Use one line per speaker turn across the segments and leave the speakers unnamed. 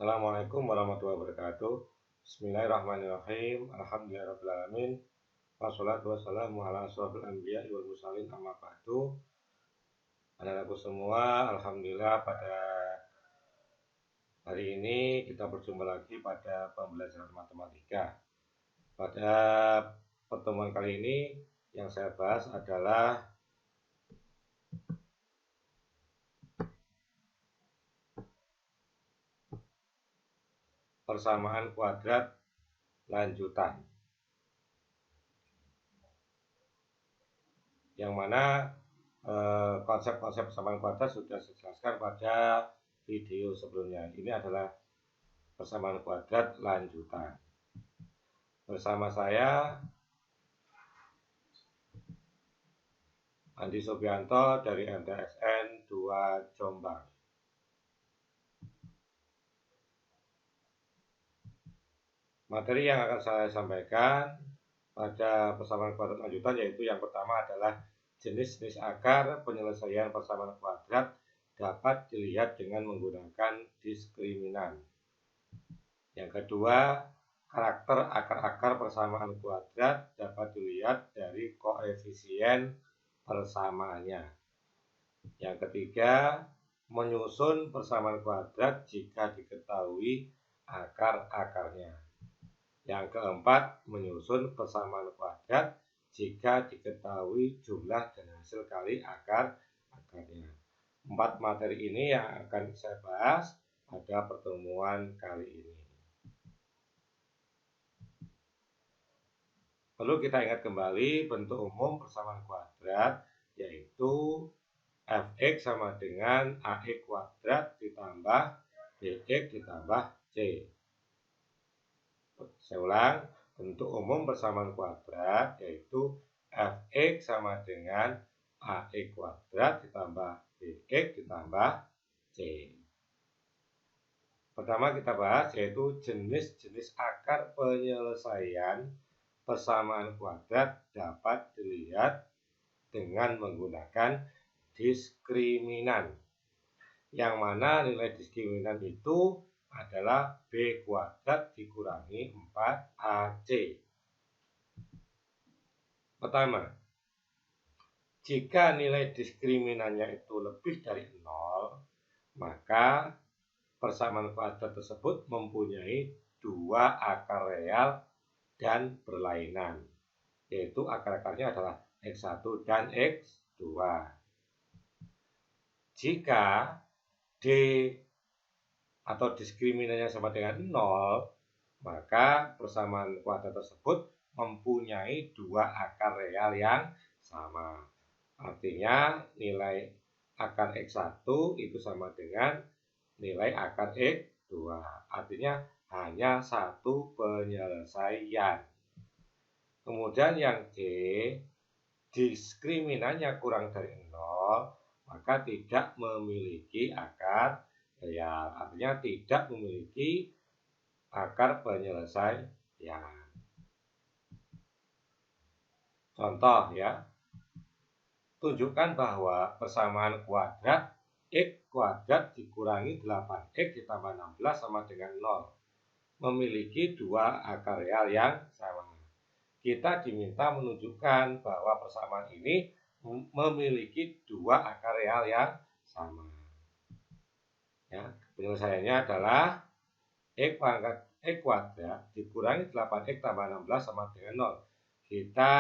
Assalamualaikum warahmatullahi wabarakatuh. Bismillahirrahmanirrahim. Alhamdulillahirrahmanirrahim. Wassalatu wassalamu ala asrofil anbiya wal mursalin amma ba'du. Anak-anakku semua, alhamdulillah pada hari ini kita berjumpa lagi pada pembelajaran matematika. Pada pertemuan kali ini yang saya bahas adalah persamaan kuadrat lanjutan, yang mana konsep-konsep persamaan kuadrat sudah saya jelaskan pada video sebelumnya. Ini adalah persamaan kuadrat lanjutan. Bersama saya Andi Subianto dari MTSN 2 Jombang. Materi yang akan saya sampaikan pada persamaan kuadrat lanjutan yaitu yang pertama adalah jenis-jenis akar penyelesaian persamaan kuadrat dapat dilihat dengan menggunakan diskriminan. Yang kedua, karakter akar-akar persamaan kuadrat dapat dilihat dari koefisien persamaannya. Yang ketiga, menyusun persamaan kuadrat jika diketahui akar-akarnya. Yang keempat, menyusun persamaan kuadrat jika diketahui jumlah dan hasil kali akar-akarnya. 4 materi ini yang akan saya bahas pada pertemuan kali ini. Perlu kita ingat kembali bentuk umum persamaan kuadrat, yaitu fx sama dengan ax kuadrat ditambah bx ditambah c. Saya ulang, bentuk umum persamaan kuadrat yaitu fx sama dengan ax kuadrat ditambah bx ditambah c. Pertama kita bahas yaitu jenis-jenis akar penyelesaian persamaan kuadrat dapat dilihat dengan menggunakan diskriminan. Yang mana nilai diskriminan itu adalah B kuadrat dikurangi 4AC. Pertama, jika nilai diskriminannya itu lebih dari 0, maka persamaan kuadrat tersebut mempunyai dua akar real dan berlainan, yaitu akar-akarnya adalah X1 dan X2. Jika D atau diskriminannya sama dengan 0, maka persamaan kuadrat tersebut mempunyai dua akar real yang sama. Artinya nilai akar X1 itu sama dengan nilai akar X2. Artinya hanya satu penyelesaian. Kemudian yang C, diskriminannya kurang dari 0, maka tidak memiliki akar real, artinya tidak memiliki akar penyelesaian. Contoh ya, tunjukkan bahwa persamaan kuadrat x kuadrat dikurangi 8x ditambah 16 sama dengan 0 memiliki dua akar real yang sama. Kita diminta menunjukkan bahwa persamaan ini memiliki dua akar real yang sama. Ya, penyelesaiannya adalah x pangkat x kuadrat dikurangi 8x tambah 16 sama dengan 0. Kita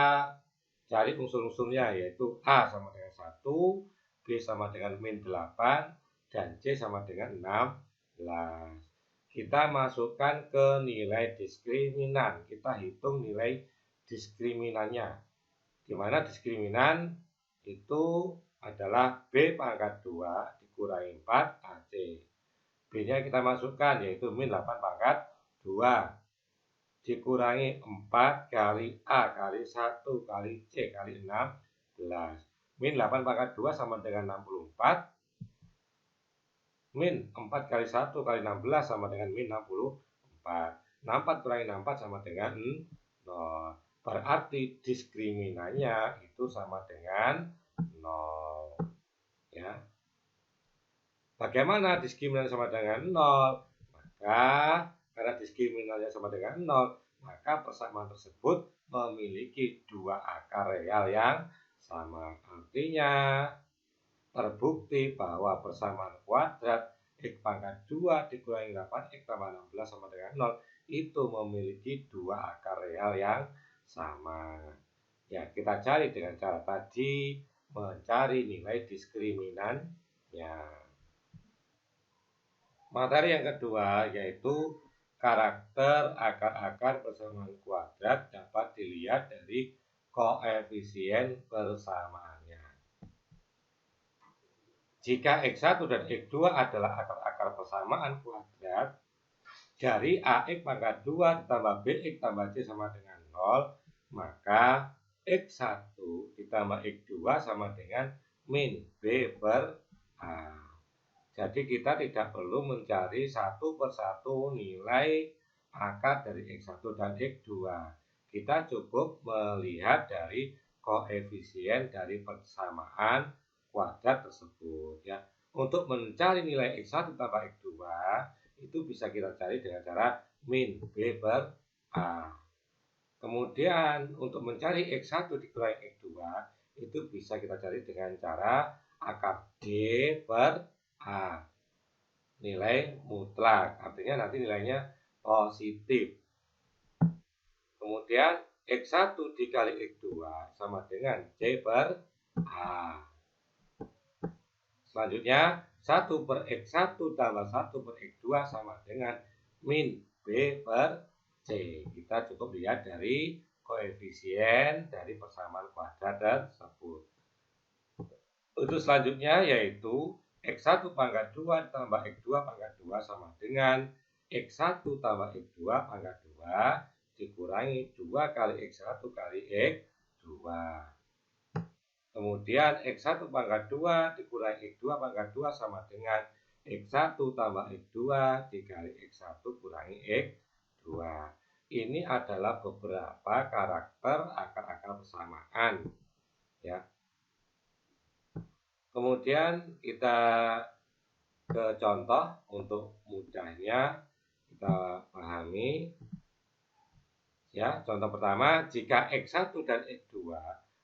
cari unsur-unsurnya, yaitu A sama dengan 1, B sama dengan min 8, dan C sama dengan 16. Kita masukkan ke nilai diskriminan. Kita hitung nilai diskriminannya, di mana diskriminan itu adalah B pangkat 2 dikurangi 4 AC. B nya kita masukkan, yaitu min 8 pangkat 2 dikurangi 4 kali A kali 1 kali C kali 16. Min 8 pangkat 2 sama dengan 64. Min 4 kali 1 kali 16 sama dengan min 64. 64 kurangi 64 sama dengan 0. Berarti diskriminannya itu sama dengan 0. Ya. Bagaimana diskriminannya sama dengan 0? Maka karena diskriminannya sama dengan 0, maka persamaan tersebut memiliki dua akar real yang sama. Artinya terbukti bahwa persamaan kuadrat X pangkat 2 dikurangi 8X tambah 16 sama dengan 0 itu memiliki dua akar real yang sama. Ya, kita cari dengan cara tadi, mencari nilai diskriminannya. Materi yang kedua yaitu karakter akar-akar persamaan kuadrat dapat dilihat dari koefisien persamaannya. Jika X1 dan X2 adalah akar-akar persamaan kuadrat dari AX pangkat 2 ditambah BX tambah C sama dengan 0, maka X1 ditambah X2 sama dengan min B per A. Jadi kita tidak perlu mencari satu persatu nilai akar dari X1 dan X2. Kita cukup melihat dari koefisien dari persamaan kuadrat tersebut, ya. Untuk mencari nilai X1 tambah X2 itu bisa kita cari dengan cara min B per A. Kemudian untuk mencari X1 dikurangi X2 itu bisa kita cari dengan cara akar D per A. Nilai mutlak, artinya nanti nilainya positif. Kemudian X1 dikali X2 sama dengan C per A. Selanjutnya 1 per X1 tambah 1 per X2 sama dengan min B per C. Kita cukup lihat dari koefisien dari persamaan kuadrat tersebut. Untuk selanjutnya yaitu X1 pangkat 2 tambah X2 pangkat 2 sama dengan X1 tambah X2 pangkat 2 dikurangi 2 kali X1 kali X2. Kemudian X1 pangkat 2 dikurangi X2 pangkat 2 sama dengan X1 tambah X2 dikali X1 kurangi X2. Ini adalah beberapa karakter akar-akar persamaan, ya. Kemudian kita ke contoh untuk mudahnya kita pahami. Ya, contoh pertama, jika X1 dan X2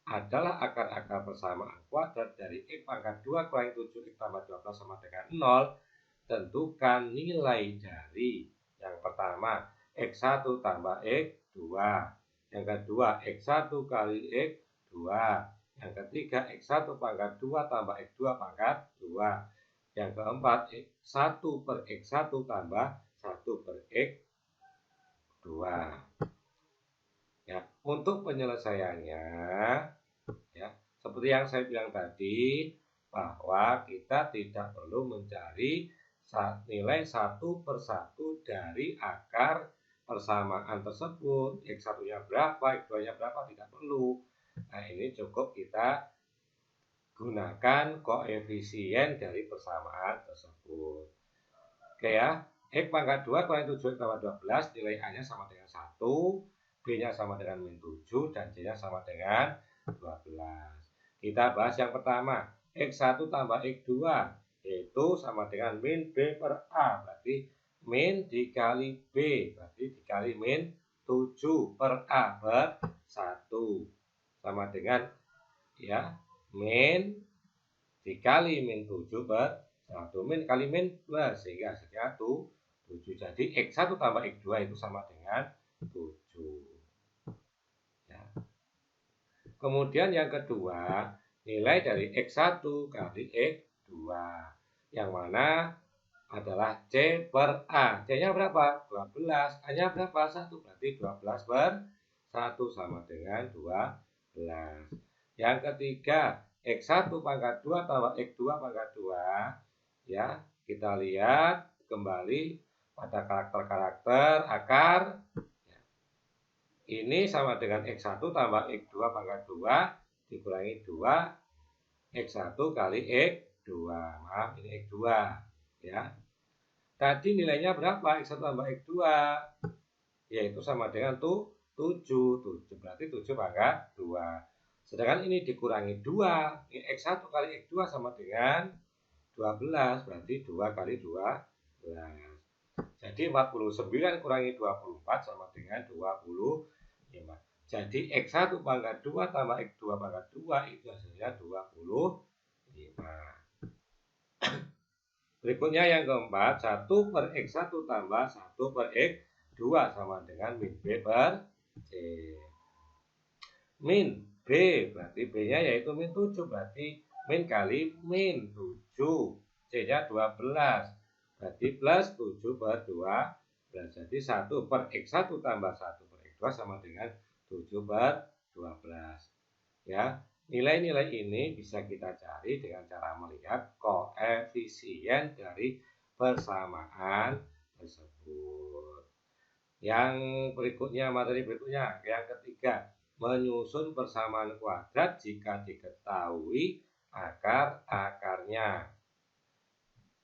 adalah akar-akar persamaan kuadrat dari X pangkat 2 kurangi 7X tambah 12 sama dengan 0, tentukan nilai dari yang pertama X1 tambah X2, yang kedua X1 kali X2, yang ketiga X1 pangkat 2 tambah X2 pangkat 2, yang keempat 1 per X1 tambah 1 per X2. Ya, untuk penyelesaiannya, ya, seperti yang saya bilang tadi, bahwa kita tidak perlu mencari nilai satu persatu dari akar persamaan tersebut. X1-nya berapa, X2-nya berapa, tidak perlu. Nah, ini cukup kita gunakan koefisien dari persamaan tersebut. Oke ya, X pangkat 2 kurangi 7X tambah 12, nilai A-nya sama dengan 1, B-nya sama dengan min 7, dan C-nya sama dengan 12. Kita bahas yang pertama, X1 tambah X2, yaitu sama dengan min B per A, berarti min dikali B, berarti dikali min 7 per A per 1, sama dengan, ya, min dikali min 7 per 1, min kali min 2, sehingga hasilnya 7. Jadi X1 tambah X2 itu sama dengan 7. Ya. Kemudian yang kedua, nilai dari X1 kali X2, yang mana adalah C per A. C-nya berapa? 12. A-nya berapa? 1. Berarti 12 per 1 sama dengan 12. Yang ketiga, X1 pangkat 2 tambah X2 pangkat 2. Ya, kita lihat kembali pada karakter-karakter akar. Ini sama dengan X1 tambah X2 pangkat 2 dikurangi 2 X1 kali X2. Maaf, ini X2, ya. Tadi nilainya berapa? X1 tambah X2, yaitu sama dengan 7. Berarti 7 pangkat 2. Sedangkan ini dikurangi 2. Ini X1 kali X2 sama dengan 12. Berarti 2 kali 12. Jadi 49 kurangi 24 sama dengan 25. Jadi X1 pangkat 2 tambah X2 pangkat 2 itu hasilnya 25. Berikutnya yang keempat, 1 per X1 tambah 1 per X2 sama dengan min B per C. Min B berarti B-nya yaitu min 7, berarti min kali min 7. C-nya 12, berarti plus 7 per 12. Jadi 1 per X1 tambah 1 per X2 sama dengan 7 per 12. Ya, nilai-nilai ini bisa kita cari dengan cara melihat koefisien dari persamaan tersebut. Yang berikutnya, materi berikutnya, yang ketiga, menyusun persamaan kuadrat jika diketahui akar-akarnya.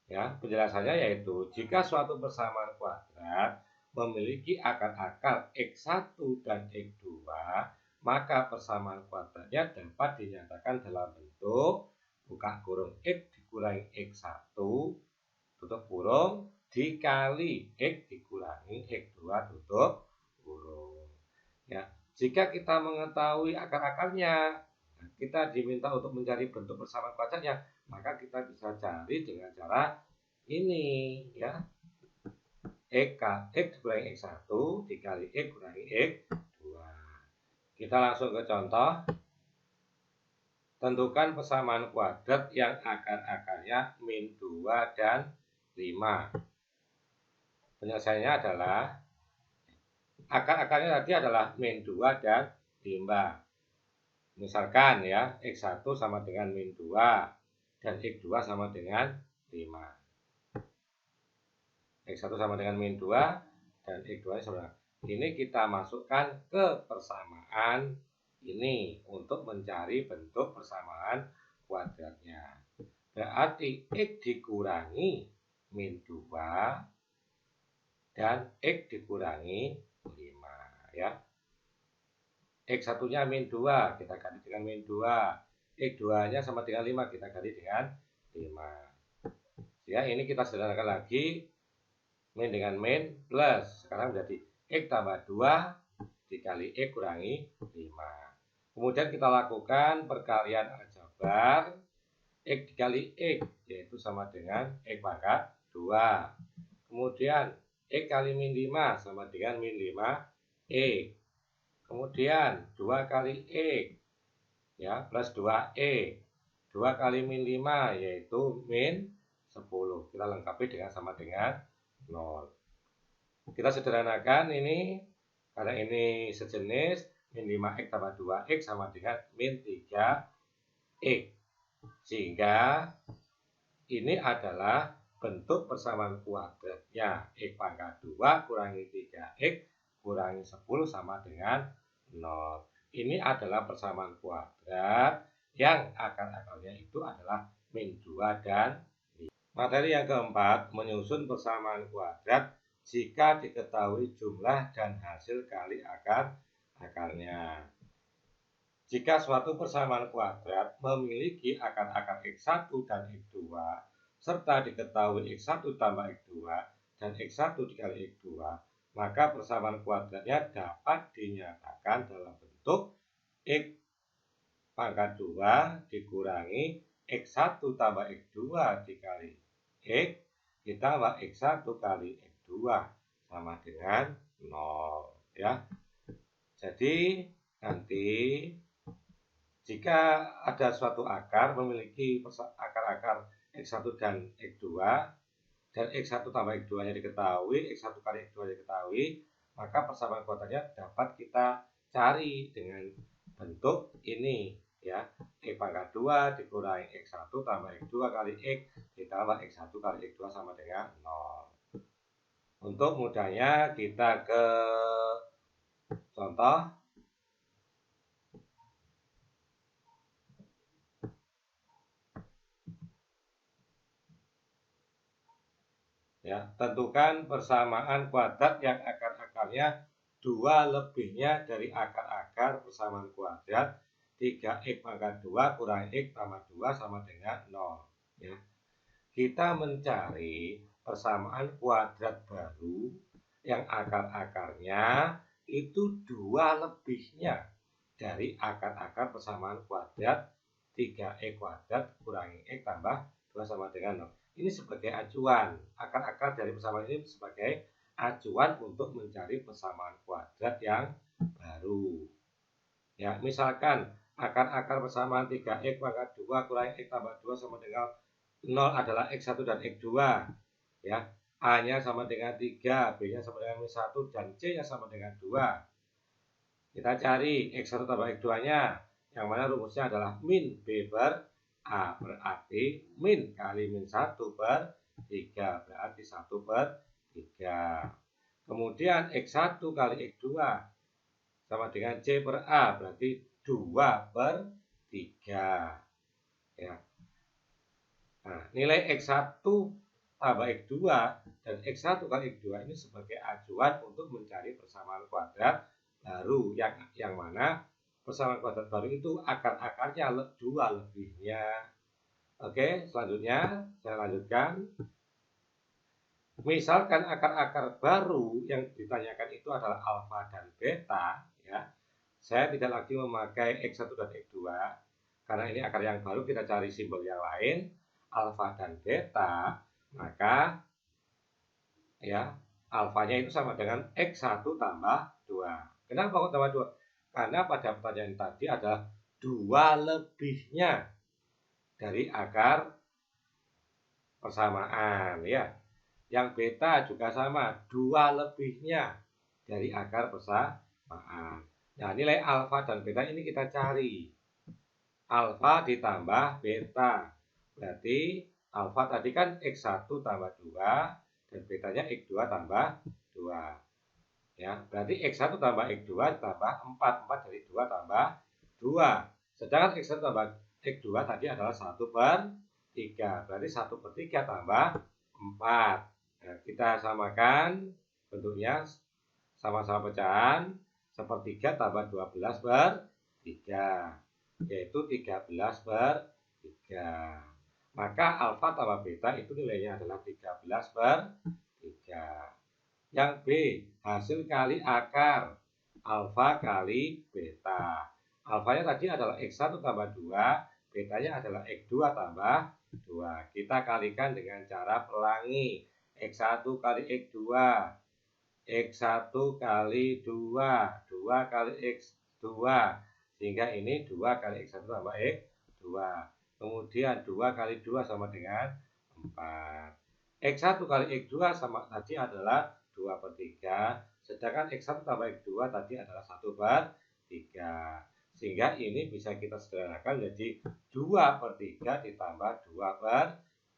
Ya, penjelasannya yaitu jika suatu persamaan kuadrat memiliki akar-akar X1 dan X2, maka persamaan kuadratnya dapat dinyatakan dalam bentuk buka kurung X dikurangi X1 tutup kurung dikali X dikurangi X2 tutup kurung. Ya, jika kita mengetahui akar-akarnya, kita diminta untuk mencari bentuk persamaan kuadratnya, maka kita bisa cari dengan cara ini, ya. X dikurangi X1 dikali X kurangi X2. Kita langsung ke contoh. Tentukan persamaan kuadrat yang akar-akarnya min 2 dan 5. Penyelesaiannya adalah akar-akarnya tadi adalah min 2 dan 5. Misalkan ya, X1 sama dengan min 2 dan X2 sama dengan 5. X1 sama dengan min 2 dan X2 sama. Ini kita masukkan ke persamaan ini untuk mencari bentuk persamaan kuadratnya. Berarti X dikurangi min 2 dan X dikurangi 5, ya. X1-nya min 2, kita ganti dengan min 2. X2-nya sama dengan 5, kita ganti dengan 5. Ya, ini kita sederhanakan lagi. Min dengan min plus. Sekarang menjadi X tambah 2 dikali X kurangi 5. Kemudian kita lakukan perkalian aljabar. X dikali X, yaitu sama dengan X pangkat 2. Kemudian X kali min 5 sama dengan min 5E. Kemudian 2 kali X, ya, plus 2E. 2 kali min 5 yaitu min 10. Kita lengkapi dengan sama dengan 0. Kita sederhanakan ini, karena ini sejenis, min 5x tambah 2x sama dengan min 3x. Sehingga ini adalah bentuk persamaan kuadratnya. X pangkat 2 kurangi 3x kurangi 10 sama dengan 0. Ini adalah persamaan kuadrat yang akar-akarnya itu adalah min 2 dan 5. Materi yang keempat, menyusun persamaan kuadrat jika diketahui jumlah dan hasil kali akar-akarnya. Jika suatu persamaan kuadrat memiliki akar-akar X1 dan X2, serta diketahui X1 tambah X2 dan X1 dikali X2, maka persamaan kuadratnya dapat dinyatakan dalam bentuk X pangkat 2 dikurangi X1 tambah X2 dikali X ditambah X1 kali X2 sama dengan 0, ya. Jadi nanti jika ada suatu akar memiliki akar-akar X1 dan X2 dan X1 tambah X2 nya diketahui, X1 kali X2 nya diketahui, maka persamaan kuadratnya dapat kita cari dengan bentuk ini, ya. X pangkat 2 dikurangi X1 tambah X2 kali X ditambah X1 kali X2 sama dengan 0. Untuk mudahnya kita ke contoh. Ya, tentukan persamaan kuadrat yang akar-akarnya 2 lebihnya dari akar-akar persamaan kuadrat 3x pangkat 2 kurangi x tambah 2 sama dengan 0. Ya. Kita mencari persamaan kuadrat baru yang akar-akarnya itu 2 lebihnya dari akar-akar persamaan kuadrat 3x kuadrat kurangi x tambah 2 sama dengan 0. Ini sebagai acuan, akar-akar dari persamaan ini sebagai acuan untuk mencari persamaan kuadrat yang baru. Ya, misalkan akar-akar persamaan 3x pangkat 2 kurangi x tambah 2 sama dengan 0 adalah x1 dan x2. Ya, A-nya sama dengan 3, B-nya sama dengan -1, dan C-nya sama dengan 2. Kita cari x1 tambah x2-nya, yang mana rumusnya adalah min B per A, berarti min kali min 1 per 3, berarti 1 per 3. Kemudian x1 kali x2 sama dengan C per A, berarti 2 per 3. Ya. Nah, nilai x1 tambah x2 dan x1 kali x2 ini sebagai acuan untuk mencari persamaan kuadrat baru yang mana persamaan kuadrat baru itu akar-akarnya 2 lebihnya. Oke, selanjutnya saya lanjutkan. Misalkan akar-akar baru yang ditanyakan itu adalah alfa dan beta, ya. Saya tidak lagi memakai x1 dan x2 karena ini akar yang baru, kita cari simbol yang lain, alfa dan beta, maka ya alfanya itu sama dengan x1 tambah 2. Kenapa kok tambah 2? Karena pada pertanyaan tadi adalah 2 lebihnya dari akar persamaan, ya. Yang beta juga sama, 2 lebihnya dari akar persamaan. Nah, nilai alfa dan beta ini kita cari. Alfa ditambah beta. Berarti alfa tadi kan x1 tambah 2 dan betanya x2 tambah 2. Ya, berarti x1 tambah x2 tambah 4. 4 dari 2 tambah 2. Sedangkan x1 tambah x2 tadi adalah 1 per 3. Berarti 1 per 3 tambah 4. Nah, kita samakan bentuknya sama-sama pecahan. 1/3 tambah 12 per 3, yaitu 13 per 3. Maka alfa tambah beta itu nilainya adalah 13 per 3. Yang B, hasil kali akar alfa kali beta. Alfanya tadi adalah x1 tambah 2, betanya adalah x2 tambah 2. Kita kalikan dengan cara pelangi. X1 kali X2, X1 kali 2, 2 kali X2, sehingga ini 2 kali X1 tambah X2. Kemudian 2 kali 2 sama dengan 4. X1 kali X2 sama tadi adalah 2 per 3, sedangkan X1 tambah X2 tadi adalah 1 per 3. Sehingga ini bisa kita sederhanakan menjadi 2 per 3 ditambah 2 per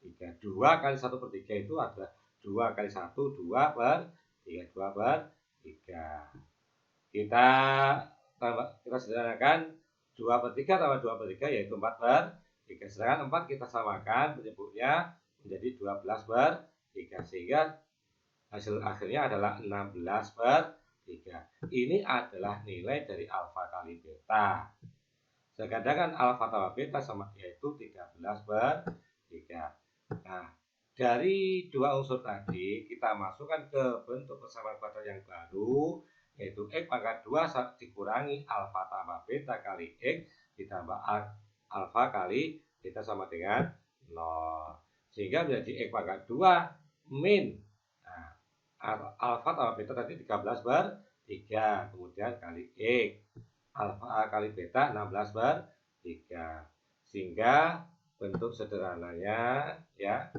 3. 2 kali 1 per 3 itu adalah 2 kali 1, 2 per 3, 2 per 3. Kita sederhanakan 2 per 3 tambah 2 per 3 yaitu 4 per 3. Sedangkan 4 kita samakan penyebutnya menjadi 12 per 3. Sehingga hasil akhirnya adalah 16 per 3. Ini adalah nilai dari alfa kali beta. Sedangkan alfa tambah beta sama yaitu 13 per 3. Nah, dari dua unsur tadi kita masukkan ke bentuk persamaan kuadrat yang baru, yaitu x pangkat 2 dikurangi alfa tambah beta kali x ditambah alfa kali beta sama dengan 0. Sehingga menjadi x pangkat 2 min alfa tambah beta tadi 13 per 3, kemudian kali x, alfa kali beta 16 per 3. Sehingga bentuk sederhananya ya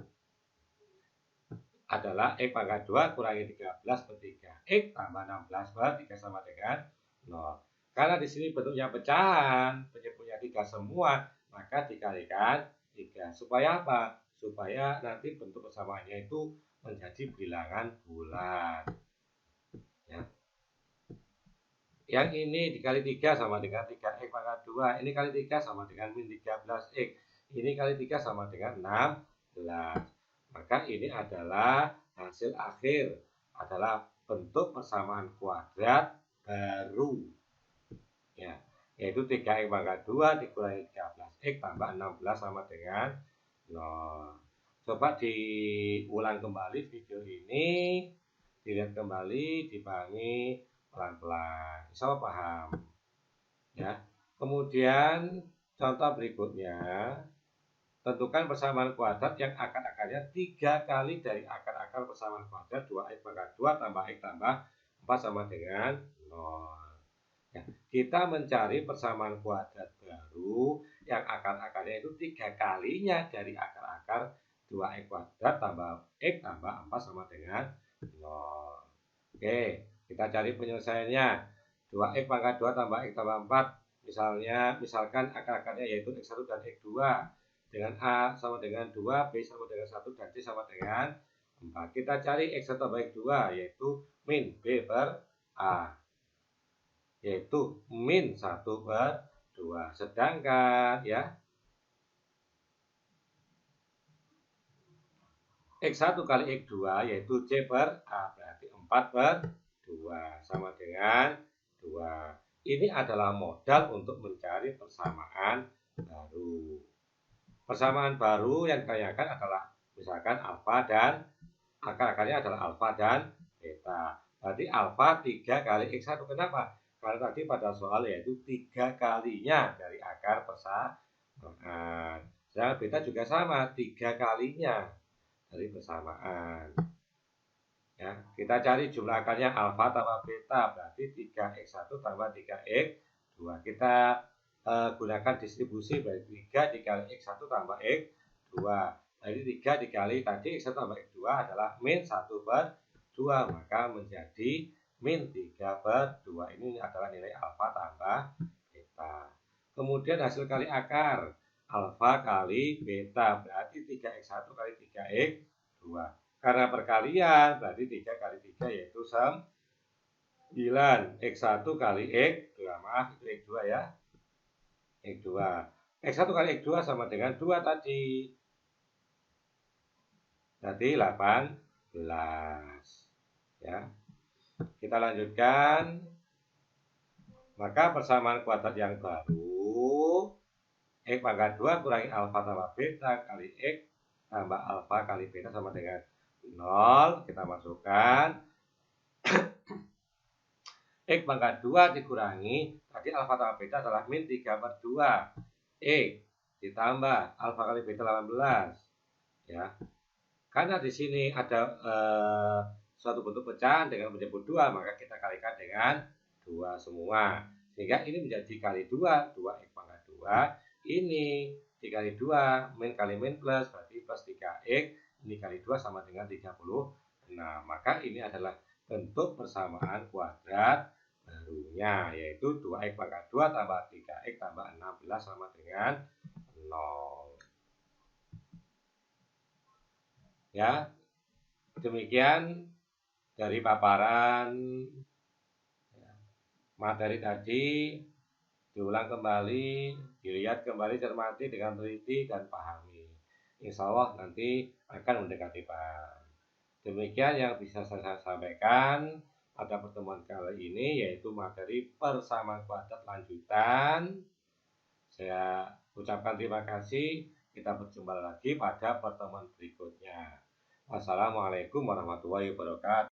adalah x pangkat 2 kurangi 13 per 3. X tambah 16 per 3 sama dengan 0. Karena di sini bentuknya pecahan, penyebutnya 3 semua, maka dikalikan 3. Supaya apa? Supaya nanti bentuk persamaannya itu menjadi bilangan bulat. Ya. Yang ini dikali 3 sama dengan 3x pangkat 2. Ini kali 3 sama dengan min 13x. Ini kali 3 sama dengan 16. Maka ini adalah hasil akhir, adalah bentuk persamaan kuadrat baru. Ya, yaitu 3x pangkat 2 dikurangi 13x tambah 16 sama dengan 0. Coba diulang kembali video ini, dilihat kembali, dipahami pelan-pelan. Insya Allah paham. Ya. Kemudian contoh berikutnya, tentukan persamaan kuadrat yang akar-akarnya 3 kali dari akar-akar persamaan kuadrat 2x pangkat 2 tambah x tambah 4 sama dengan 0. Ya, kita mencari persamaan kuadrat baru yang akar-akarnya itu 3 kalinya dari akar-akar 2x kuadrat tambah x tambah 4 sama dengan 0. Oke, kita cari penyelesaiannya. 2x pangkat 2 tambah x tambah 4. Misalkan akar-akarnya yaitu x1 dan x2 dengan A sama dengan 2, B sama dengan 1, dan C sama dengan 4. Kita cari x1 tambah x2 yaitu min B per A, yaitu min 1/2. Sedangkan ya x1 kali x2 yaitu C per A, berarti 4/2 sama dengan 2. Ini adalah modal untuk mencari persamaan baru. Persamaan baru yang ditanyakan adalah misalkan alfa dan akar-akarnya adalah alfa dan beta. Berarti alfa 3 kali x1. Kenapa? Karena tadi pada soal yaitu 3 kalinya dari akar persamaan. Sedangkan beta juga sama, 3 kalinya dari persamaan. Ya, kita cari jumlah akarnya alfa tambah beta, berarti 3x1 tambah 3x2. Kita gunakan distribusi, berarti 3 dikali x1 tambah x2. Jadi 3 dikali tadi x1 tambah x2 adalah min 1/2, maka menjadi min 3/2. Ini adalah nilai alfa tambah beta. Kemudian hasil kali akar alfa kali beta, berarti 3x1 kali 3x2. Karena perkalian berarti 3 kali 3 yaitu 9. X1 kali X2, maaf itu X2 ya, X2. X1 kali X2 sama dengan 2 tadi, berarti 18 ya. Kita lanjutkan. Maka persamaan kuadrat yang baru x pangkat 2 kurangi alfa tambah beta kali x tambah alfa kali beta sama dengan 0. Kita masukkan x pangkat 2 dikurangi tadi alfa tambah beta adalah min 3/2 x ditambah alfa kali beta 18 ya. Karena di sini ada suatu bentuk pecahan dengan menyebut 2, maka kita kalikan dengan 2 semua, sehingga ini menjadi kali 2, 2x pangkat 2. Ini dikali 2, min kali min plus, berarti plus 3x, ini kali 2 sama dengan 36. Maka ini adalah bentuk persamaan kuadrat barunya, yaitu 2x pangkat 2 tambah 3x tambah 16 sama dengan 0. Ya, demikian dari paparan materi tadi. Diulang kembali, dilihat kembali, cermati dengan teliti dan pahami. Insya Allah nanti akan mendekati paham. Demikian yang bisa saya sampaikan pada pertemuan kali ini, yaitu materi persamaan kuadrat lanjutan. Saya ucapkan terima kasih. Kita berjumpa lagi pada pertemuan berikutnya. Wassalamualaikum warahmatullahi wabarakatuh.